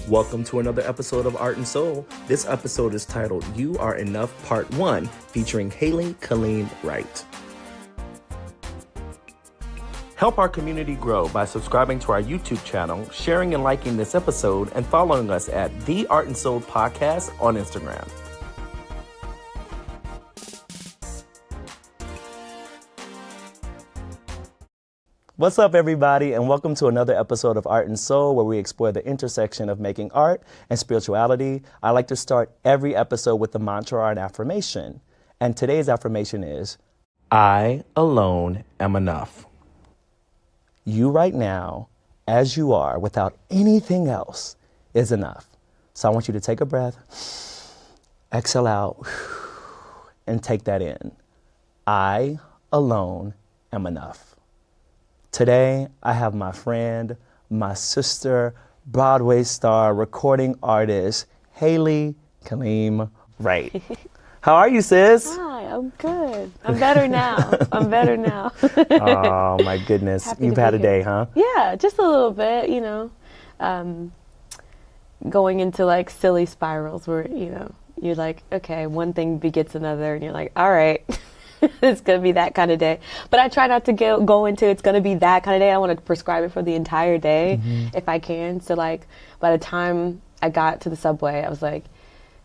Welcome to another episode of Art and Soul. This episode is titled You Are Enough Part 1, featuring Hailee Kaleem Wright. Help our community grow by subscribing to our YouTube channel, sharing and liking this episode, and following us at The Art and Soul Podcast on Instagram. What's up, everybody, and welcome to another episode of Art and Soul, where we explore the intersection of making art and spirituality. I like to start every episode with the mantra or an affirmation. And today's affirmation is, I alone am enough. You right now, as you are, without anything else, is enough. So I want you to take a breath, exhale out, and take that in. I alone am enough. Today, I have my friend, my sister, Broadway star, recording artist, Hailee Kaleem Wright. How are you, sis? Hi, I'm good. I'm better now. Oh, my goodness. You've had a day, huh? Yeah, just a little bit, going into like silly spirals where, you're like, okay, one thing begets another, and you're like, all right. It's going to be that kind of day. But I try not to go into it's going to be that kind of day. I want to prescribe it for the entire day if I can. So, like, by the time I got to the subway, I was like,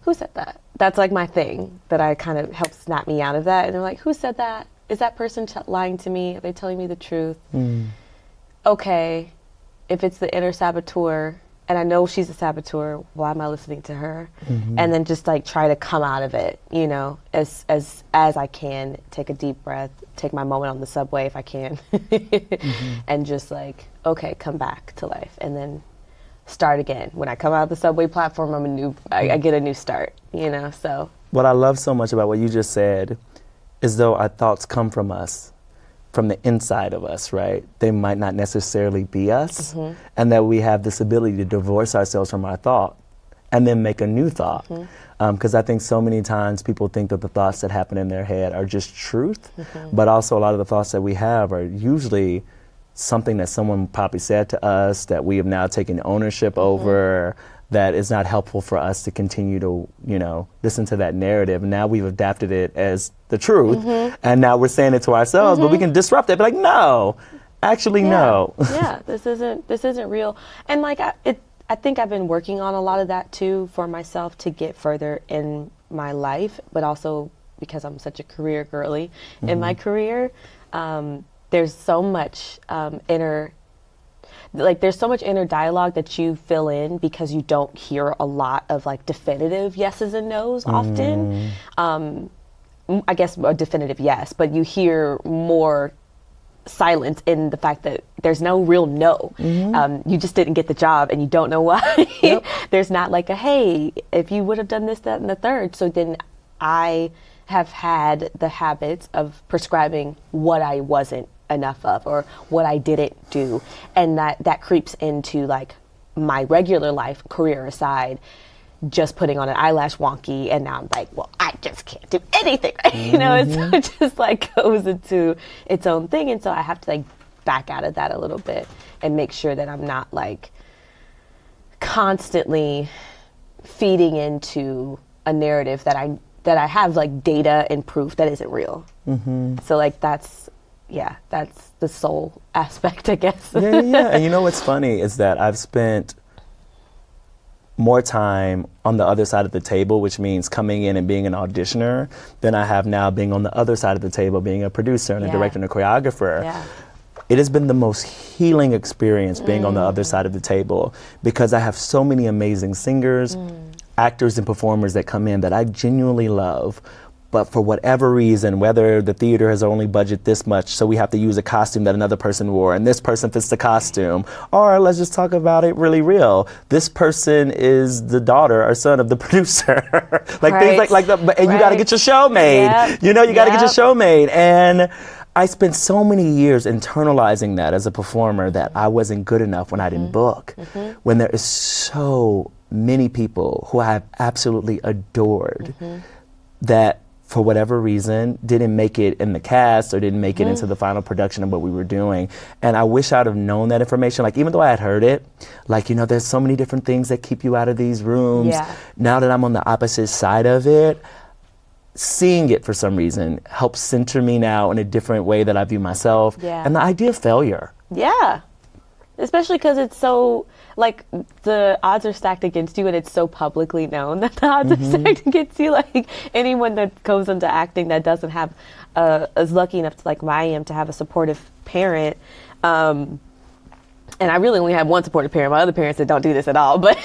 who said that? That's, like, my thing that I kind of helped snap me out of that. And they're like, who said that? Is that person lying to me? Are they telling me the truth? Okay, if it's the inner saboteur, and I know she's a saboteur, why am I listening to her? And then just like try to come out of it, as I can, take a deep breath, take my moment on the subway if I can, and just like, okay, come back to life, and then start again. When I come out of the subway platform, I get a new start, so. What I love so much about what you just said is though our thoughts come from us, from the inside of us, right? They might not necessarily be us, and that we have this ability to divorce ourselves from our thought and then make a new thought. Because I think so many times people think that the thoughts that happen in their head are just truth, but also a lot of the thoughts that we have are usually something that someone probably said to us that we have now taken ownership over, that is not helpful for us to continue to, listen to that narrative. And now we've adapted it as the truth, and now we're saying it to ourselves, but we can disrupt it, be like, no, actually, no. Yeah, this isn't real. And like, I think I've been working on a lot of that too for myself to get further in my life, but also because I'm such a career girly in my career, there's so much there's so much inner dialogue that you fill in because you don't hear a lot of like definitive yeses and nos often. I guess a definitive yes, but you hear more silence in the fact that there's no real no. You just didn't get the job and you don't know why. There's not like a, hey, if you would have done this, that, and the third. So then I have had the habits of prescribing what I wasn't enough of or what I didn't do, and that creeps into like my regular life, career aside, just putting on an eyelash wonky, and now I'm like, well, I just can't do anything, and so it just like goes into its own thing, and so I have to like back out of that a little bit and make sure that I'm not like constantly feeding into a narrative that I have like data and proof that isn't real. So like that's the soul aspect, I guess. Yeah. And what's funny is that I've spent more time on the other side of the table, which means coming in and being an auditioner, than I have now being on the other side of the table, being a producer and a director and a choreographer. It has been the most healing experience being on the other side of the table, because I have so many amazing singers, actors and performers that come in that I genuinely love, but for whatever reason, whether the theater has only budget this much, so we have to use a costume that another person wore, and this person fits the costume, or let's just talk about it really real, this person is the daughter or son of the producer. Things like that, and you got to get your show made. You got to get your show made. And I spent so many years internalizing that as a performer, that I wasn't good enough when I didn't book, when there is so many people who I have absolutely adored that for whatever reason, didn't make it in the cast or didn't make it into the final production of what we were doing. And I wish I'd have known that information. Like, even though I had heard it, like, you know, there's so many different things that keep you out of these rooms. Yeah. Now that I'm on the opposite side of it, seeing it for some reason helps center me now in a different way that I view myself. Yeah. And the idea of failure. Yeah. Especially because it's so, like, the odds are stacked against you, and it's so publicly known that the odds are stacked against you. Like, anyone that goes into acting that doesn't have, is lucky enough to, like I am, to have a supportive parent. And I really only have one supportive parent. My other parents that don't do this at all. But,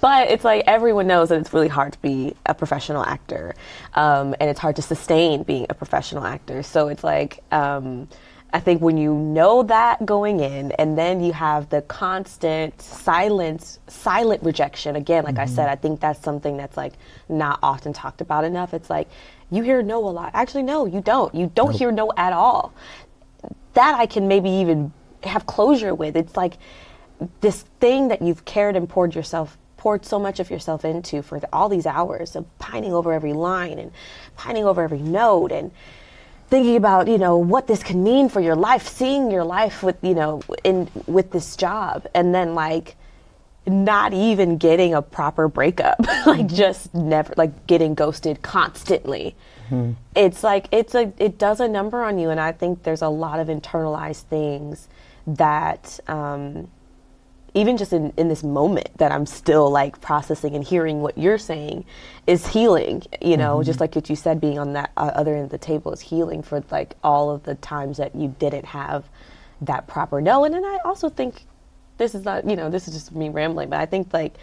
but it's like everyone knows that it's really hard to be a professional actor, and it's hard to sustain being a professional actor. So it's like, I think when you know that going in, and then you have the constant silent rejection, again, like I said, I think that's something that's like not often talked about enough. It's like, you hear no a lot. Actually, no, you don't. You don't hear no at all. That I can maybe even have closure with. It's like this thing that you've cared and poured so much of yourself into for all these hours of pining over every line and pining over every note and thinking about, you know, what this can mean for your life, seeing your life with, you know, with this job, and then like not even getting a proper breakup, like just never, like getting ghosted constantly. It's like, it does a number on you. And I think there's a lot of internalized things that, even just in this moment that I'm still like processing and hearing what you're saying is healing, you know, just like what you said, being on that other end of the table is healing for like all of the times that you didn't have that proper no. And then I also think, this is not, you know, this is just me rambling, but I think like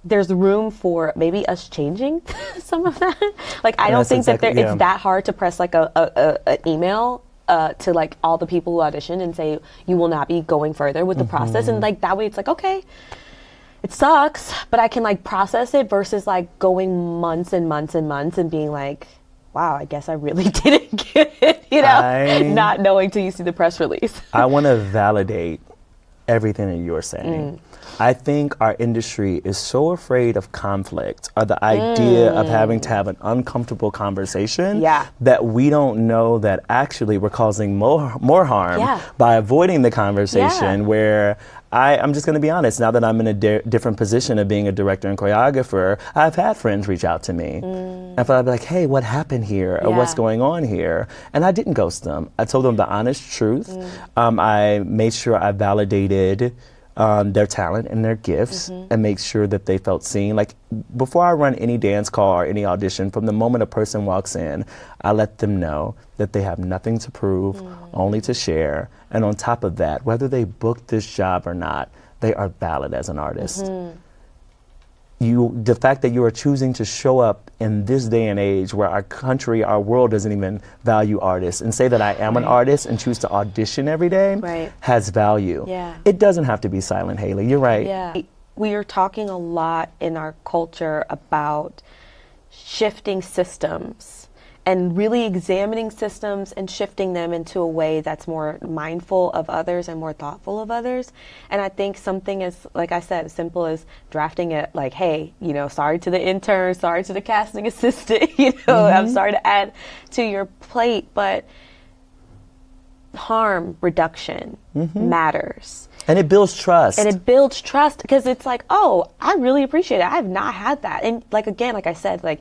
there's room for maybe us changing some of that. Like, I don't think that it's that hard to press like an email to like all the people who audition and say you will not be going further with the process, and like that way it's like, okay, it sucks, but I can like process it, versus like going months and months and months and being like, wow, I guess I really didn't get it, you know, not knowing till you see the press release. I want to validate everything that you're saying. I think our industry is so afraid of conflict, or the idea of having to have an uncomfortable conversation, that we don't know that actually we're causing more harm by avoiding the conversation, where I'm just going to be honest, now that I'm in a different position of being a director and choreographer, I've had friends reach out to me. And I'd be like, hey, what happened here? Or what's going on here? And I didn't ghost them. I told them the honest truth. I made sure I validated their talent and their gifts, and make sure that they felt seen. Like, before I run any dance call or any audition, from the moment a person walks in, I let them know that they have nothing to prove, only to share. And on top of that, whether they book this job or not, they are valid as an artist. The fact that you are choosing to show up in this day and age where our country, our world doesn't even value artists, and say that I am an artist and choose to audition every day has value. It doesn't have to be silent, Haille. You're right. We are talking a lot in our culture about shifting systems and really examining systems and shifting them into a way that's more mindful of others and more thoughtful of others. And I think something as, like I said, as simple as drafting it like, hey, you know, sorry to the intern, sorry to the casting assistant, you know, I'm sorry to add to your plate, but harm reduction matters. And it builds trust. And it builds trust, because it's like, oh, I really appreciate it. I have not had that. And like, again, like I said, like,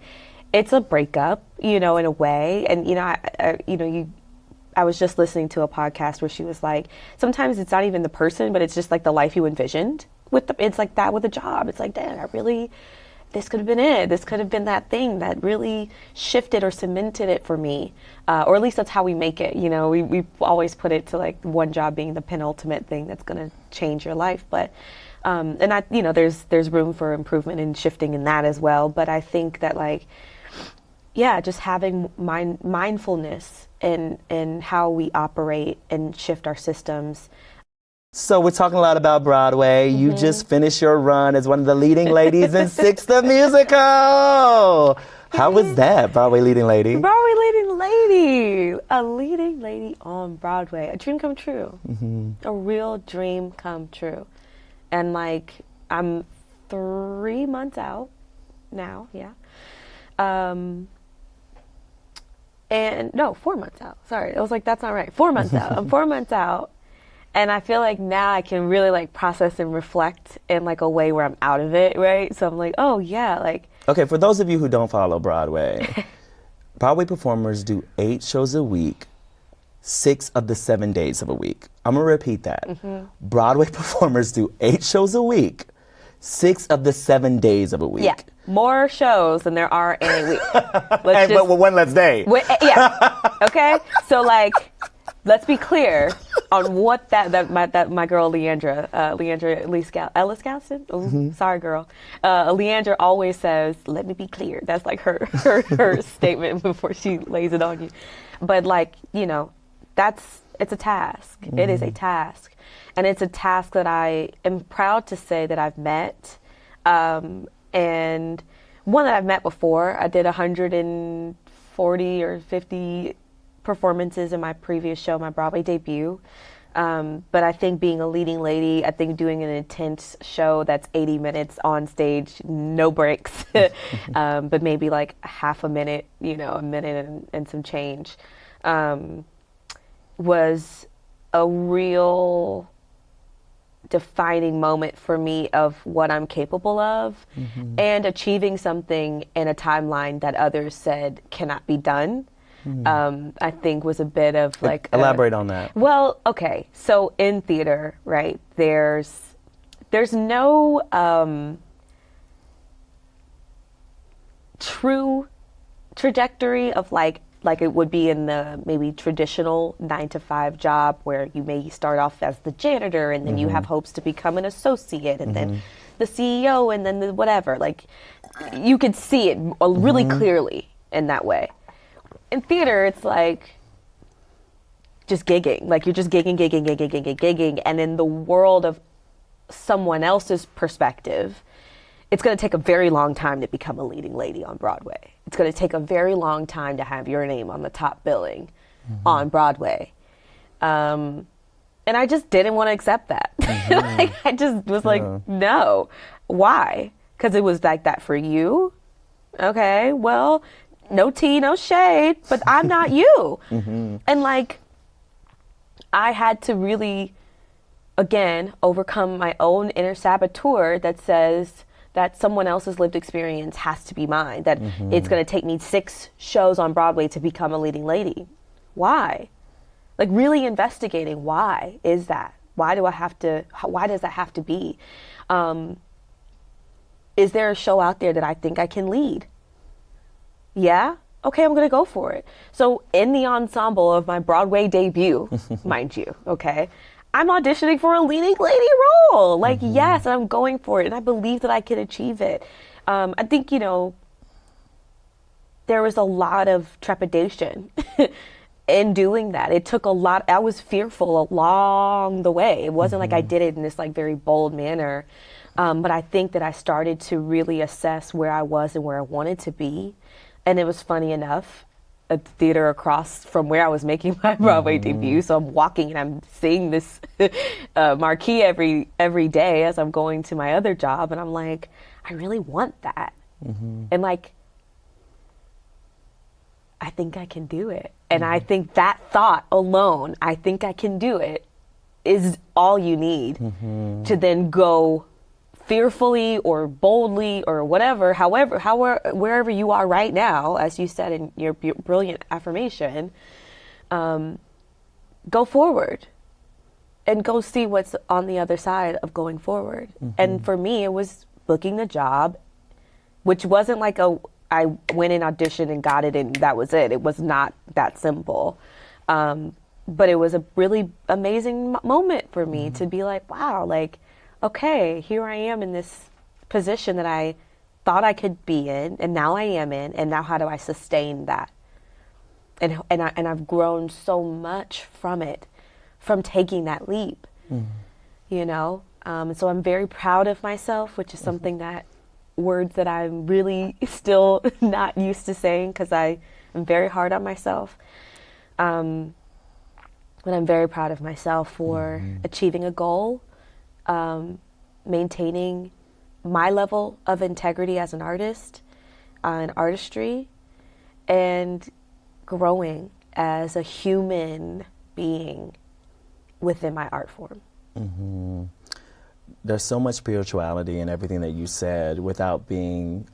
it's a breakup, you know, in a way. And, you know, I was just listening to a podcast where she was like, sometimes it's not even the person, but it's just like the life you envisioned it's like that with a job. It's like, damn, this could have been it. This could have been that thing that really shifted or cemented it for me. Or at least that's how we make it. You know, we always put it to like one job being the penultimate thing that's going to change your life. But, and I, you know, there's room for improvement and shifting in that as well. But I think that like, just having mindfulness in how we operate and shift our systems. So we're talking a lot about Broadway. You just finished your run as one of the leading ladies in Six the Musical. How was that, Broadway leading lady? Broadway leading lady. A leading lady on Broadway. A dream come true. A real dream come true. And like, I'm 3 months out now, And no, 4 months out. Sorry. I was like, that's not right. 4 months out. I'm 4 months out. And I feel like now I can really like process and reflect in like a way where I'm out of it, right? So I'm like, oh yeah, like. Okay, for those of you who don't follow Broadway, Broadway performers do 8 shows a week, 6 of the 7 days of a week. I'm gonna repeat that. Broadway performers do 8 shows a week, 6 of the 7 days of a week. Yeah, more shows than there are in a week. But with one less day. Yeah. Okay. So like, let's be clear on what that my girl Leandra Ellis Galston. Oh, sorry, girl. Leandra always says, "Let me be clear." That's like her statement before she lays it on you. But like, you know, it's a task. It is a task, and it's a task that I am proud to say that I've met. And one that I've met before. I did 140 or 50 performances in my previous show, my Broadway debut. But I think being a leading lady, I think doing an intense show that's 80 minutes on stage, no breaks, but maybe like half a minute, you know, a minute and some change, was a real defining moment for me of what I'm capable of and achieving something in a timeline that others said cannot be done. I think was a bit of like elaborate on that. Well, okay, so in theater, right, there's no true trajectory of like it would be in the maybe traditional 9-to-5 job where you may start off as the janitor and then you have hopes to become an associate and then the CEO and then the whatever. Like you could see it really clearly in that way. In theater, it's like just gigging. Like you're just gigging. And in the world of someone else's perspective, it's going to take a very long time to become a leading lady on Broadway. It's going to take a very long time to have your name on the top billing on Broadway. And I just didn't want to accept that. Like, I just was like, no. Why? Because it was like that for you? Okay, well, no tea, no shade, but I'm not you. And like, I had to really, again, overcome my own inner saboteur that says that someone else's lived experience has to be mine, that it's going to take me 6 shows on Broadway to become a leading lady. Why? Like really investigating, why is that? Why does that have to be? Is there a show out there that I think I can lead? Yeah? Okay, I'm going to go for it. So in the ensemble of my Broadway debut, mind you, okay, I'm auditioning for a leading lady role. Like, yes, and I'm going for it. And I believe that I can achieve it. I think, you know, there was a lot of trepidation in doing that. It took a lot. I was fearful along the way. It wasn't like I did it in this like very bold manner. But I think that I started to really assess where I was and where I wanted to be. And it was funny enough, a theater across from where I was making my Broadway debut. So I'm walking and I'm seeing this marquee every day as I'm going to my other job. And I'm like, I really want that. And like, I think I can do it. And I think that thought alone, I think I can do it, is all you need to then go fearfully or boldly or whatever, wherever you are right now, as you said in your brilliant affirmation, go forward and go see what's on the other side of going forward. And for me, it was booking the job, which wasn't like I went and auditioned and got it and that was it. It was not that simple. But it was a really amazing moment for me to be like, wow, like, okay, here I am in this position that I thought I could be in, and now I am in, and now how do I sustain that? And I've grown so much from it, from taking that leap, you know? And so I'm very proud of myself, which is something that, words that I'm really still not used to saying because I am very hard on myself. But I'm very proud of myself for achieving a goal, maintaining my level of integrity as an artist and artistry, and growing as a human being within my art form. Mm-hmm. There's so much spirituality in everything that you said without being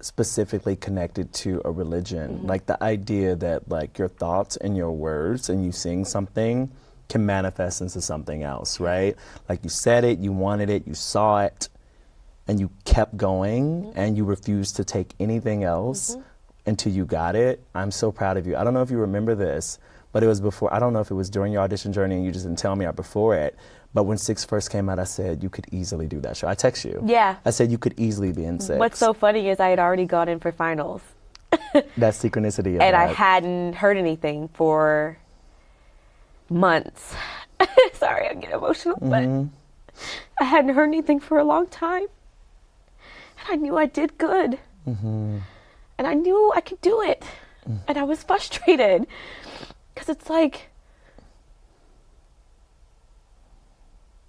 specifically connected to a religion. Mm-hmm. Like the idea that like your thoughts and your words and you sing something can manifest into something else, right? Like you said it, you wanted it, you saw it, and you kept going, mm-hmm. and you refused to take anything else, mm-hmm. until you got it. I'm so proud of you. I don't know if you remember this, but it was before, I don't know if it was during your audition journey and you just didn't tell me or before it, but when 6 first came out, I said, you could easily do that show. I text you. Yeah. I said, you could easily be in 6. What's so funny is I had already gone in for finals. That synchronicity of and that. I hadn't heard anything for months. Sorry, I get emotional, mm-hmm. but I hadn't heard anything for a long time. And I knew I did good. Mm-hmm. And I knew I could do it. Mm. And I was frustrated. Because it's like,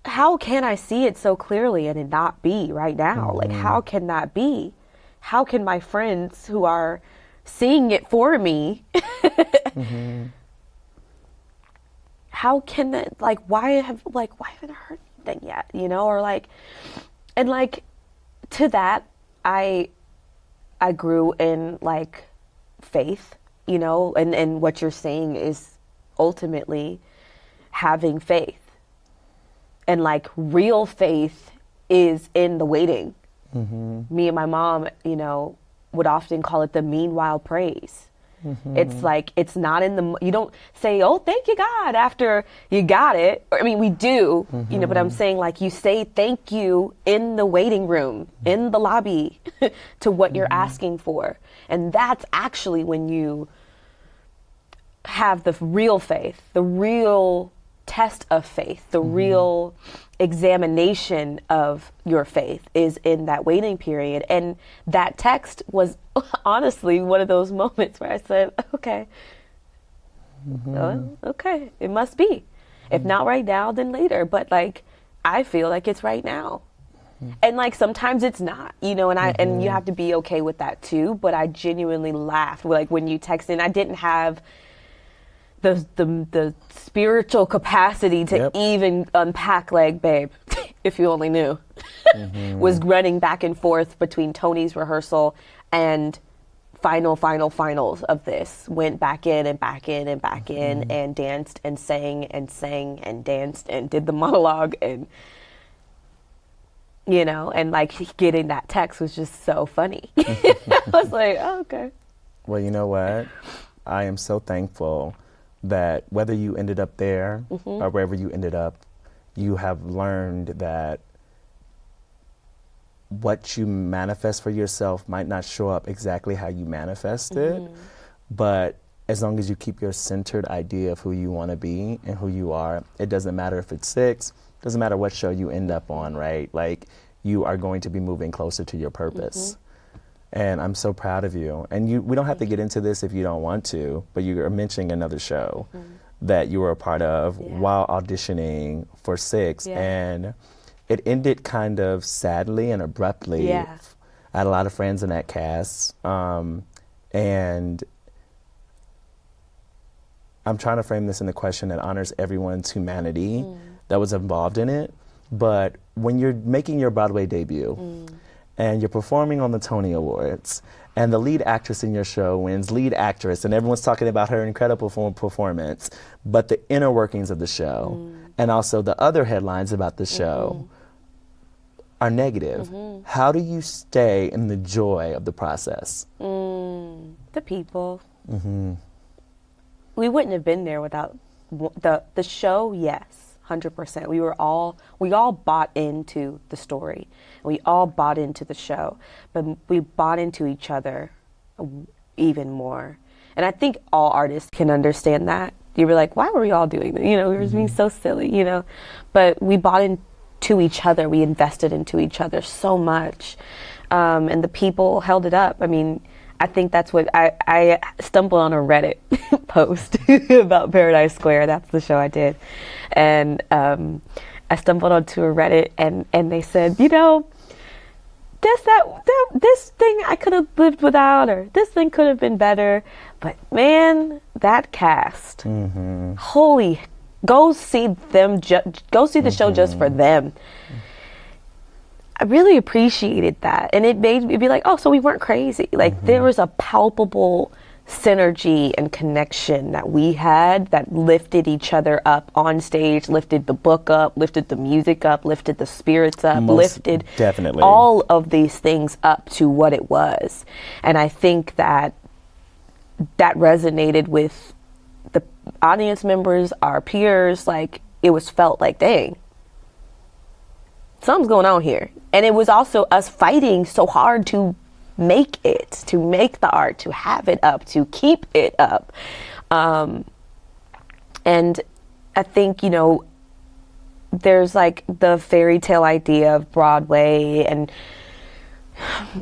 how can I see it so clearly and it not be right now? Mm-hmm. Like, how can that be? How can my friends who are seeing it for me, mm-hmm. how can that, like, why haven't I heard anything yet? You know, or like, and like, to that, I grew in like faith, you know, and what you're saying is ultimately having faith. And like real faith is in the waiting. Mm-hmm. Me and my mom, you know, would often call it the meanwhile praise. Mm-hmm. It's like, it's not in the, you don't say, oh, thank you, God, after you got it. Or, I mean, we do, mm-hmm. you know, but I'm saying like you say thank you in the waiting room, in the lobby to what mm-hmm. you're asking for. And that's actually when you have the real faith, the real test of faith, the mm-hmm. real examination of your faith is in that waiting period. And that text was honestly one of those moments where I said, okay, mm-hmm. Okay, it must be. Mm-hmm. If not right now, then later. But like, I feel like it's right now. Mm-hmm. And like, sometimes it's not, you know, and mm-hmm. and you have to be okay with that too. But I genuinely laughed. Like when you texted, I didn't have the spiritual capacity to yep. even unpack, like, babe, if you only knew, mm-hmm. was running back and forth between Tony's rehearsal and finals of this. Went back in and back in and back in mm-hmm. and danced and sang and danced and did the monologue and, you know, and like getting that text was just so funny. I was like, oh, okay. Well, you know what? I am so thankful that whether you ended up there mm-hmm. or wherever you ended up, you have learned that what you manifest for yourself might not show up exactly how you manifest mm-hmm. it, but as long as you keep your centered idea of who you want to be and who you are, it doesn't matter if it's 6, doesn't matter what show you end up on, right? Like, you are going to be moving closer to your purpose. Mm-hmm. And I'm so proud of you. And we don't have to get into this if you don't want to, but you are mentioning another show mm-hmm. that you were a part of yeah. while auditioning for 6. Yeah. And it ended kind of sadly and abruptly. Yeah. I had a lot of friends in that cast. And I'm trying to frame this in a question that honors everyone's humanity that was involved in it. But when you're making your Broadway debut, and you're performing on the Tony Awards, and the lead actress in your show wins lead actress, and everyone's talking about her incredible performance, but the inner workings of the show, and also the other headlines about the show are negative. How do you stay in the joy of the process? The people. We wouldn't have been there without the show, yes. 100%. We all bought into the story. We all bought into the show, but we bought into each other even more. And I think all artists can understand that. You were like, why were we all doing that? You know, we were being so silly, you know, but we bought into each other. We invested into each other so much. And the people held it up. I mean, I think that's what I stumbled on a Reddit post about Paradise Square. That's the show I did. And I stumbled onto a Reddit and they said, you know, this thing I could have lived without, or this thing could have been better. But man, that cast, holy, go see them, go see the show just for them. I really appreciated that. And it made me be like, oh, so we weren't crazy. Like there was a palpable synergy and connection that we had that lifted each other up on stage, lifted the book up, lifted the music up, lifted the spirits up, lifted definitely all of these things up to what it was. And I think that resonated with the audience members, our peers. Like it was felt like, dang, something's going on here. And it was also us fighting so hard to make the art, to have it up, to keep it up. And I think, you know, there's like the fairy tale idea of Broadway and,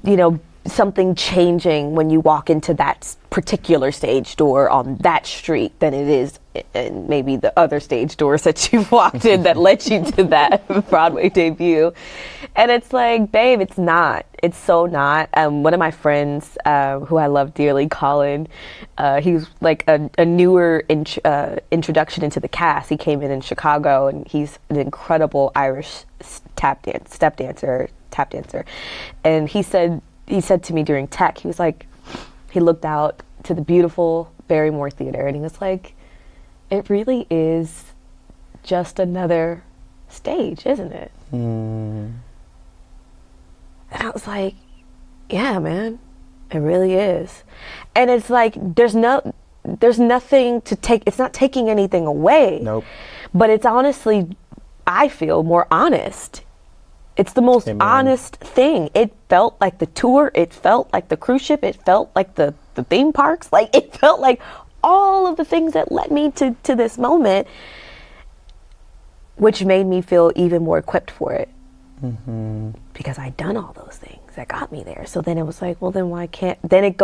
you know, something changing when you walk into that particular stage door on that street than it is in maybe the other stage doors that you've walked in that led you to that Broadway debut. And it's like, babe, it's not. It's so not. One of my friends, who I love dearly, Colin, he's like a newer introduction into the cast. He came in Chicago, and he's an incredible Irish tap dancer. And he said to me during tech, he was like, he looked out to the beautiful Barrymore Theater, and he was like, it really is just another stage, isn't it? And I was like, yeah, man, it really is. And it's like, there's nothing to take, it's not taking anything away. Nope. But it's honestly, I feel, more honest. It's the most honest thing. It felt like the tour. It felt like the cruise ship. It felt like the theme parks. Like it felt like all of the things that led me to this moment, which made me feel even more equipped for it. Because I'd done all those things that got me there. So then it was like, well, then why can't, then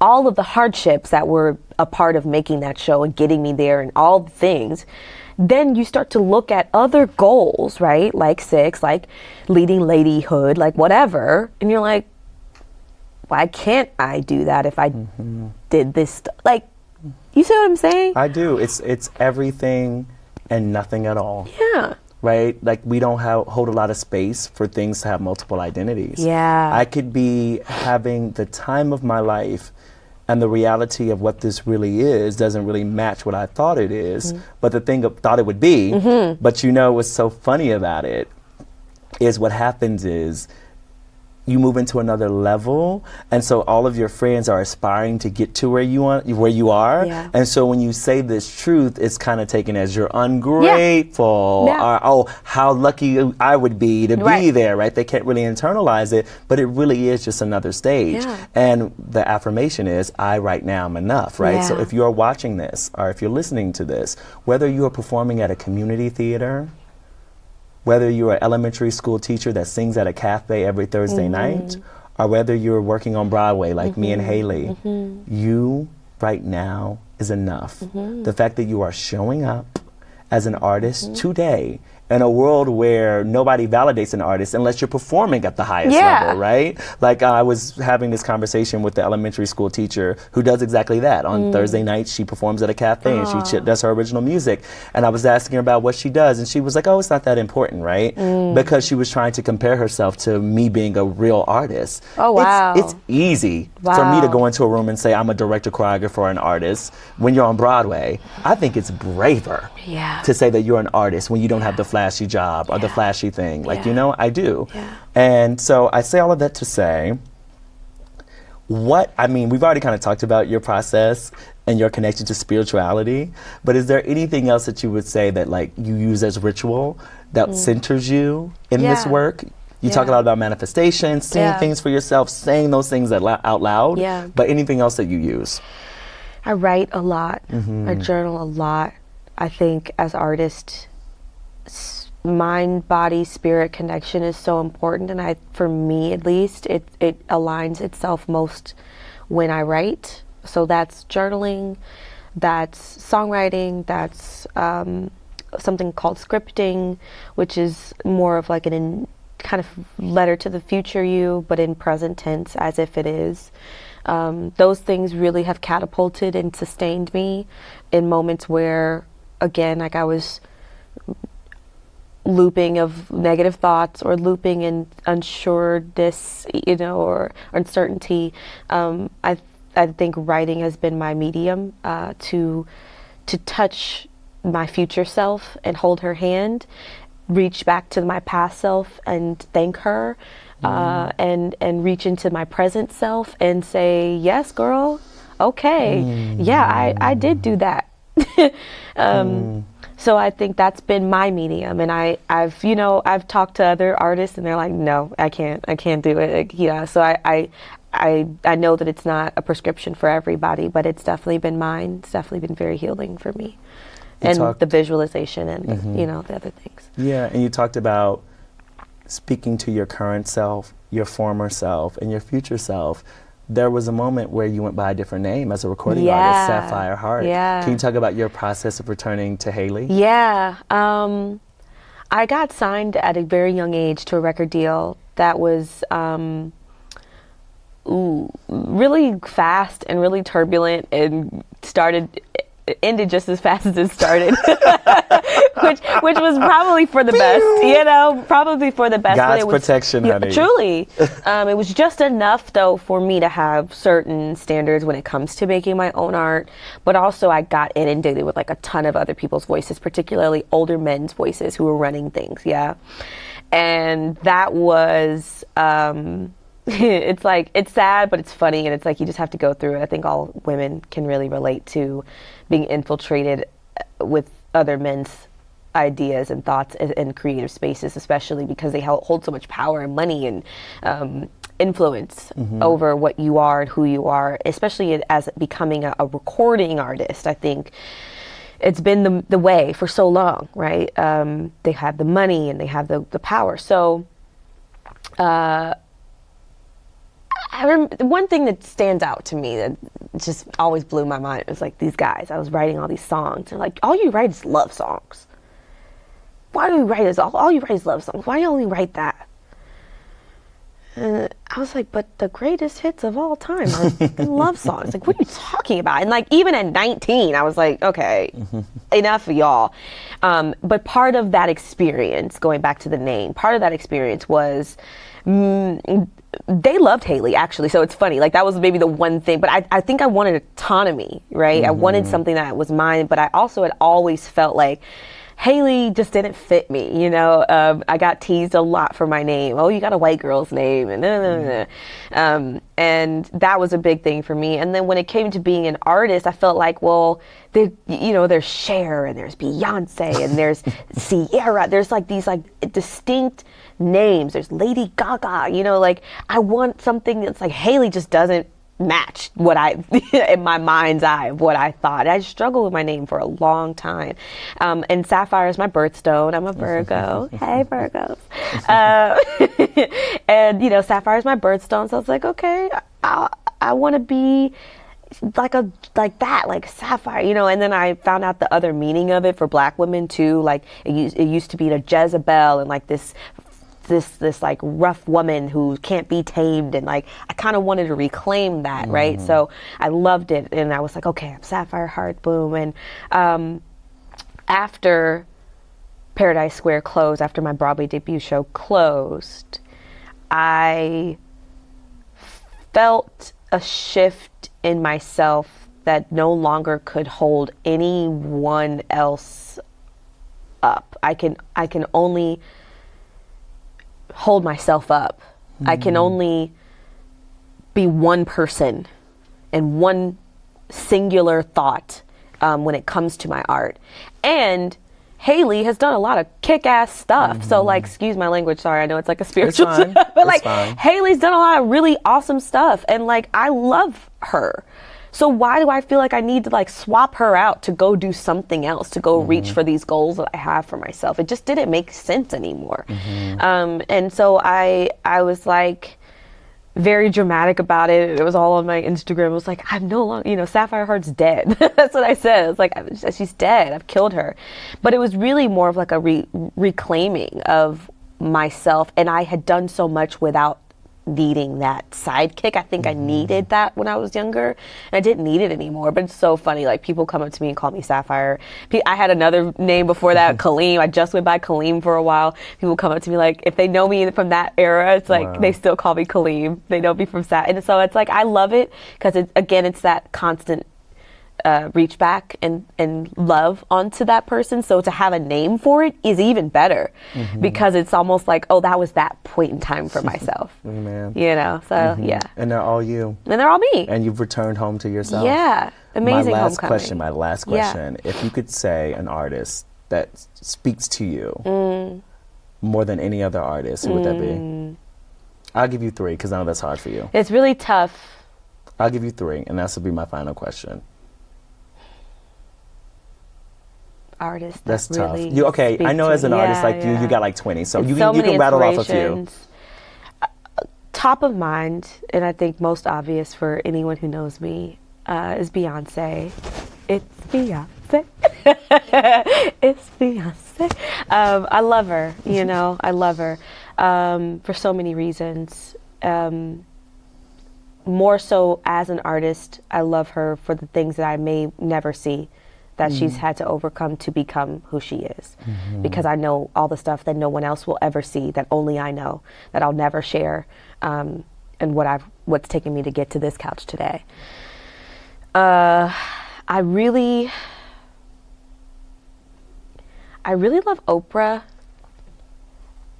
all of the hardships that were a part of making that show and getting me there and all the things, then you start to look at other goals, right? Like Six, like leading ladyhood, like whatever. And you're like, why can't I do that if I did this stuff? Like, you see what I'm saying? I do. It's everything and nothing at all. Yeah. Right? Like we don't hold a lot of space for things to have multiple identities. Yeah. I could be having the time of my life, and the reality of what this really is doesn't really match what I thought it is, but the thing I thought it would be. But you know what's so funny about it is what happens is you move into another level, and so all of your friends are aspiring to get to where you are. Yeah. And so when you say this truth, it's kind of taken as you're ungrateful, or oh, how lucky I would be to be there, right? They can't really internalize it, but it really is just another stage. And the affirmation is, I right now am enough, right? So if you're watching this, or if you're listening to this, whether you're performing at a community theater, whether you're an elementary school teacher that sings at a cafe every Thursday night, or whether you're working on Broadway like me and Haille, you right now is enough. The fact that you are showing up as an artist today in a world where nobody validates an artist unless you're performing at the highest level, right? Like I was having this conversation with the elementary school teacher who does exactly that. On Thursday nights, she performs at a cafe and she does her original music. And I was asking her about what she does, and she was like, oh, it's not that important, right? Because she was trying to compare herself to me being a real artist. Oh, wow. It's easy for me to go into a room and say I'm a director, choreographer, or an artist. When you're on Broadway, I think it's braver to say that you're an artist when you don't have the flashy job or the flashy thing. Like, you know, I do. And so I say all of that to say, we've already kind of talked about your process and your connection to spirituality, but is there anything else that you would say that like you use as ritual that centers you in this work? You talk a lot about manifestation, seeing things for yourself, saying those things out loud, but anything else that you use? I write a lot. I journal a lot. I think as artists, mind, body, spirit connection is so important, and for me at least, it aligns itself most when I write. So that's journaling, that's songwriting, that's something called scripting, which is more of like kind kind of letter to the future you, but in present tense as if it is. Those things really have catapulted and sustained me in moments where, again, like I was looping of negative thoughts or looping in unsureness, you know, or uncertainty. I think writing has been my medium to touch my future self and hold her hand, reach back to my past self and thank her, and reach into my present self and say, yes, girl, okay, yeah, I did do that. So I think that's been my medium, and I've talked to other artists and they're like, no, I can't do it. Like, yeah, so I know that it's not a prescription for everybody, but it's definitely been mine. It's definitely been very healing for me. The visualization and the other things. Yeah, and you talked about speaking to your current self, your former self, and your future self. There was a moment where you went by a different name as a recording artist, Sapphire Heart. Yeah. Can you talk about your process of returning to Haille? Yeah. I got signed at a very young age to a record deal that was really fast and really turbulent, and it ended just as fast as it started, which was probably for the best, probably for the best. God's protection, honey. Truly. It was just enough, though, for me to have certain standards when it comes to making my own art, but also I got inundated with like a ton of other people's voices, particularly older men's voices who were running things, and that was... it's like, it's sad, but it's funny, and it's like you just have to go through it. I think all women can really relate to being infiltrated with other men's ideas and thoughts in creative spaces, especially because they hold so much power and money and influence over what you are and who you are, especially as becoming a recording artist. I think it's been the way for so long, right? They have the money and they have the power. So one thing that stands out to me that just always blew my mind was like these guys. I was writing all these songs. They're like, all you write is love songs. Why do you write is all you write is love songs? Why do you only write that? And I was like, but the greatest hits of all time are love songs. Like, what are you talking about? And like, even at 19, I was like, okay, enough of y'all. But part of that experience, going back to the name, part of that experience was they loved Haille, actually. So it's funny. Like, that was maybe the one thing. But I think I wanted autonomy, right? I wanted something that was mine. But I also had always felt like Haille just didn't fit me, I got teased a lot for my name. Oh, you got a white girl's name, and and that was a big thing for me. And then when it came to being an artist, I felt like, well, there's Cher and there's Beyonce and there's Sierra. There's like these like distinct names. There's Lady Gaga. Like I want something that's like Haille just doesn't match what I in my mind's eye of what I thought. I struggled with my name for a long time, and Sapphire is my birthstone. I'm a Virgo. Hey, Virgos. And Sapphire is my birthstone, so I was like, okay, I want to be like that, like Sapphire, and then I found out the other meaning of it for Black women too. Like it used to be the Jezebel and like this like rough woman who can't be tamed, and like I kind of wanted to reclaim that, right? So I loved it, and I was like, okay, I'm Sapphire Heart, boom. And after Paradise Square closed, after my Broadway debut show closed, I felt a shift in myself that no longer could hold anyone else up. I can only hold myself up. I can only be one person and one singular thought when it comes to my art. And Haille has done a lot of kick-ass stuff. So like, excuse my language, sorry, I know it's like a spiritual stuff, but like Haille's done a lot of really awesome stuff, and like I love her. So why do I feel like I need to like swap her out to go do something else, to go reach for these goals that I have for myself? It just didn't make sense anymore. And so I was like very dramatic about it. It was all on my Instagram. It was like, I'm no longer, Sapphire Heart's dead. That's what I said. It's like, she's dead. I've killed her. But it was really more of like a reclaiming of myself, and I had done so much without needing that sidekick. I think I needed that when I was younger, and I didn't need it anymore. But it's so funny, like people come up to me and call me Sapphire. I had another name before that, Kaleem. I just went by Kaleem for a while. People come up to me, like if they know me from that era, it's like they still call me Kaleem. They know me from and so it's like I love it because it's that constant reach back and love onto that person. So to have a name for it is even better because it's almost like, oh, that was that point in time for myself. Man. You know, so yeah. And they're all you. And they're all me. And you've returned home to yourself. Yeah. Amazing homecoming. My last question. If you could say an artist that speaks to you more than any other artist, who would that be? I'll give you 3 because I know that's hard for you. It's really tough. I'll give you 3 and that's will be my final question. Artist that's really tough. You okay? I know as an artist like you got like 20, so you can rattle off a few. Top of mind, and I think most obvious for anyone who knows me, is Beyonce. It's Beyonce. It's Beyonce. I love her. You know, I love her for so many reasons. More so as an artist, I love her for the things that I may never see that she's had to overcome to become who she is. Because I know all the stuff that no one else will ever see, that only I know, that I'll never share, and what's taken me to get to this couch today. I really love Oprah.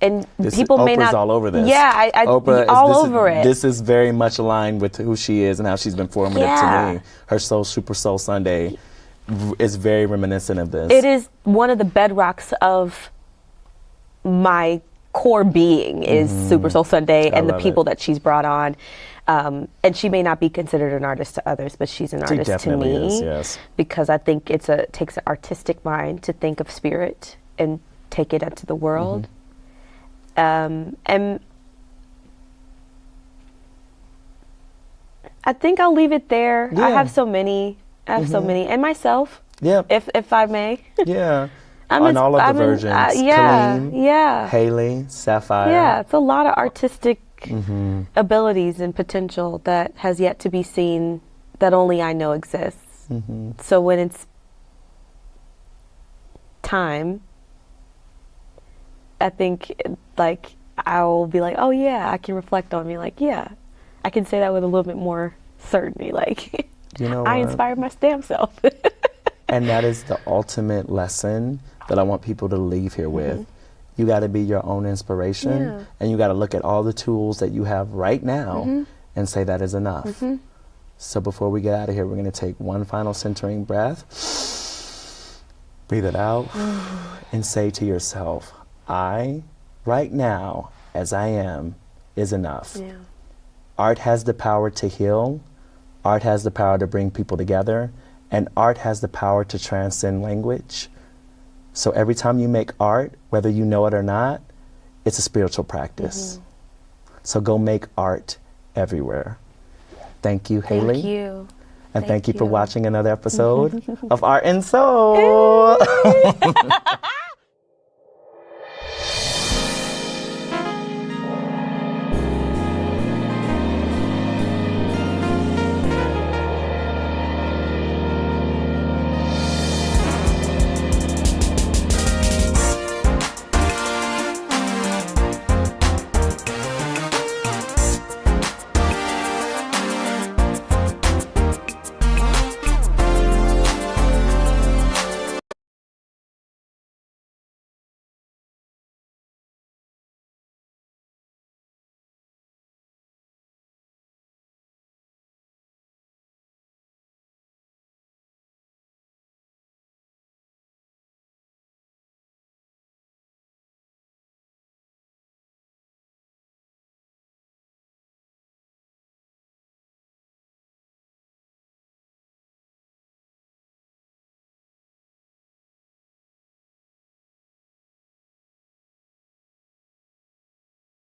And people may not. Oprah's all over this. Yeah, Oprah over it. This is very much aligned with who she is and how she's been formative to me. Her Super Soul Sunday is very reminiscent of this. It is one of the bedrocks of my core being is Super Soul Sunday and the people that she's brought on. And she may not be considered an artist to others, but she's an artist to me. Is, yes. Because I think it takes an artistic mind to think of spirit and take it into the world. And I think I'll leave it there. Yeah. I have so many. So many, and myself. Yeah. If I may. Yeah. On all of the versions. Kaleem, yeah. Haille, Sapphire. Yeah, it's a lot of artistic abilities and potential that has yet to be seen, that only I know exists. So when it's time, I think like I'll be like, oh yeah, I can reflect on me. Like, yeah, I can say that with a little bit more certainty. Like, you know, I inspired my damn self. And that is the ultimate lesson that I want people to leave here with. You got to be your own inspiration, and you got to look at all the tools that you have right now and say that is enough. So before we get out of here, we're going to take one final centering breath. Breathe it out and say to yourself, I, right now, as I am, is enough. Yeah. Art has the power to heal. Art has the power to bring people together, and art has the power to transcend language. So every time you make art, whether you know it or not, it's a spiritual practice. So go make art everywhere. Thank you, Haille. Thank you. And thank you for watching another episode of Art and Soul.